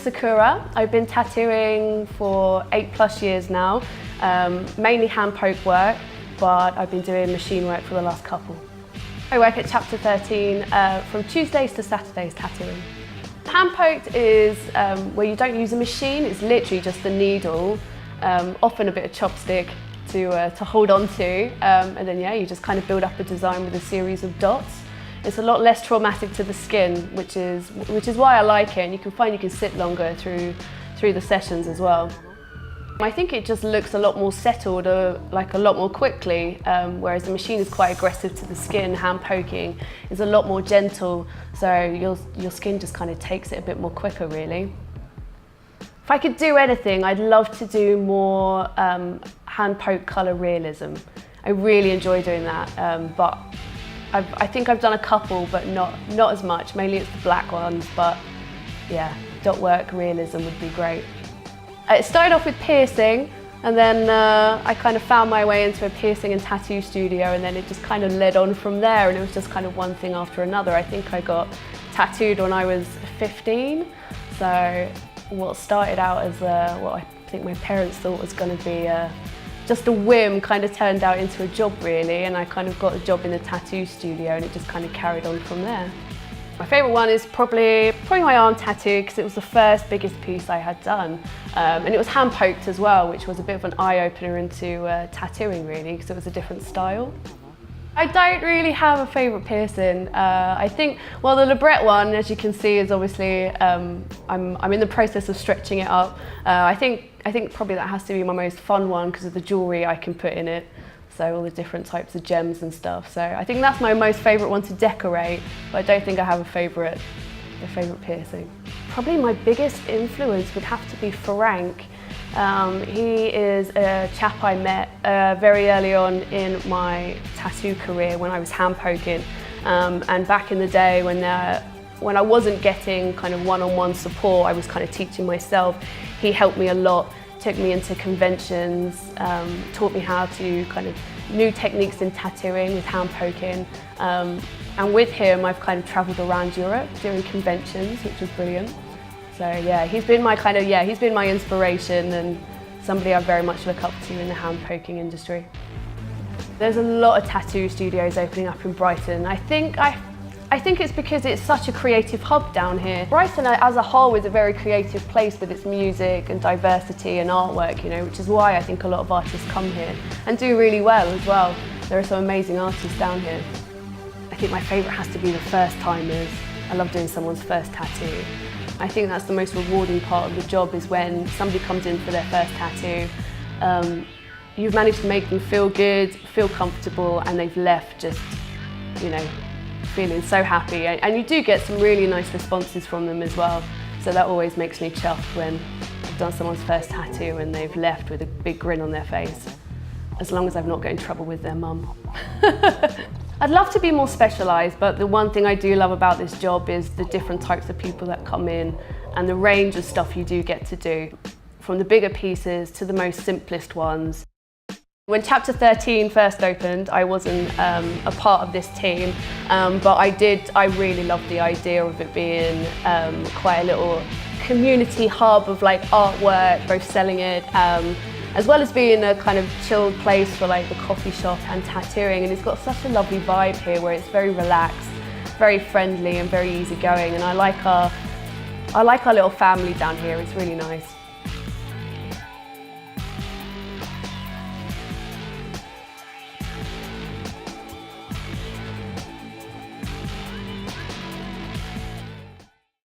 Sakura. I've been tattooing for 8+ years now, mainly hand poke work, but I've been doing machine work for the last couple. I work at Chapter XIII from Tuesdays to Saturdays tattooing. Hand poked is where you don't use a machine, it's literally just the needle, often a bit of chopstick to hold on to, and then you just kind of build up a design with a series of dots. It's a lot less traumatic to the skin, which is why I like it, and you can find you can sit longer through the sessions as well. I think it just looks a lot more settled, like a lot more quickly, whereas the machine is quite aggressive to the skin. Hand poking is a lot more gentle, so your skin just kind of takes it a bit more quicker, really. If I could do anything, I'd love to do more hand poke colour realism. I really enjoy doing that, but I think I've done a couple, but not as much. Mainly it's the black ones, but yeah, dot work realism would be great. It started off with piercing, and then I kind of found my way into a piercing and tattoo studio, and then it just kind of led on from there, and it was just kind of one thing after another. I think I got tattooed when I was 15, so what started out as what I think my parents thought was going to be just a whim kind of turned out into a job, really, and I kind of got a job in a tattoo studio, and it just kind of carried on from there. My favourite one is probably my arm tattoo, because it was the first biggest piece I had done, and it was hand poked as well, which was a bit of an eye-opener into tattooing, really, because it was a different style. I don't really have a favourite piercing. I think, well, the labret one, as you can see, is obviously I'm in the process of stretching it up. I think probably that has to be my most fun one because of the jewellery I can put in it. So all the different types of gems and stuff. So I think that's my most favourite one to decorate, but I don't think I have a favourite piercing. Probably my biggest influence would have to be Frank. He is a chap I met very early on in my tattoo career when I was hand poking, and back in the day when I wasn't getting kind of one-on-one support, I was kind of teaching myself. He helped me a lot. Took me into conventions, taught me how to kind of new techniques in tattooing with hand poking, and with him I've kind of travelled around Europe doing conventions, which was brilliant. So yeah, he's been my inspiration and somebody I very much look up to in the hand poking industry. There's a lot of tattoo studios opening up in Brighton. I think it's because it's such a creative hub down here. Brighton as a whole is a very creative place with its music and diversity and artwork, you know, which is why I think a lot of artists come here and do really well as well. There are some amazing artists down here. I think my favourite has to be the first timers. I love doing someone's first tattoo. I think that's the most rewarding part of the job, is when somebody comes in for their first tattoo. You've managed to make them feel good, feel comfortable, and they've left just, you know, feeling so happy, and you do get some really nice responses from them as well, so that always makes me chuffed when I've done someone's first tattoo and they've left with a big grin on their face, as long as I've not got in trouble with their mum. I'd love to be more specialised, but the one thing I do love about this job is the different types of people that come in and the range of stuff you do get to do, from the bigger pieces to the most simplest ones. When Chapter XIII first opened, I wasn't a part of this team, but I really loved the idea of it being quite a little community hub of like artwork, both selling it, as well as being a kind of chilled place for like the coffee shop and tattooing. And it's got such a lovely vibe here where it's very relaxed, very friendly and very easygoing. And I like our little family down here, it's really nice.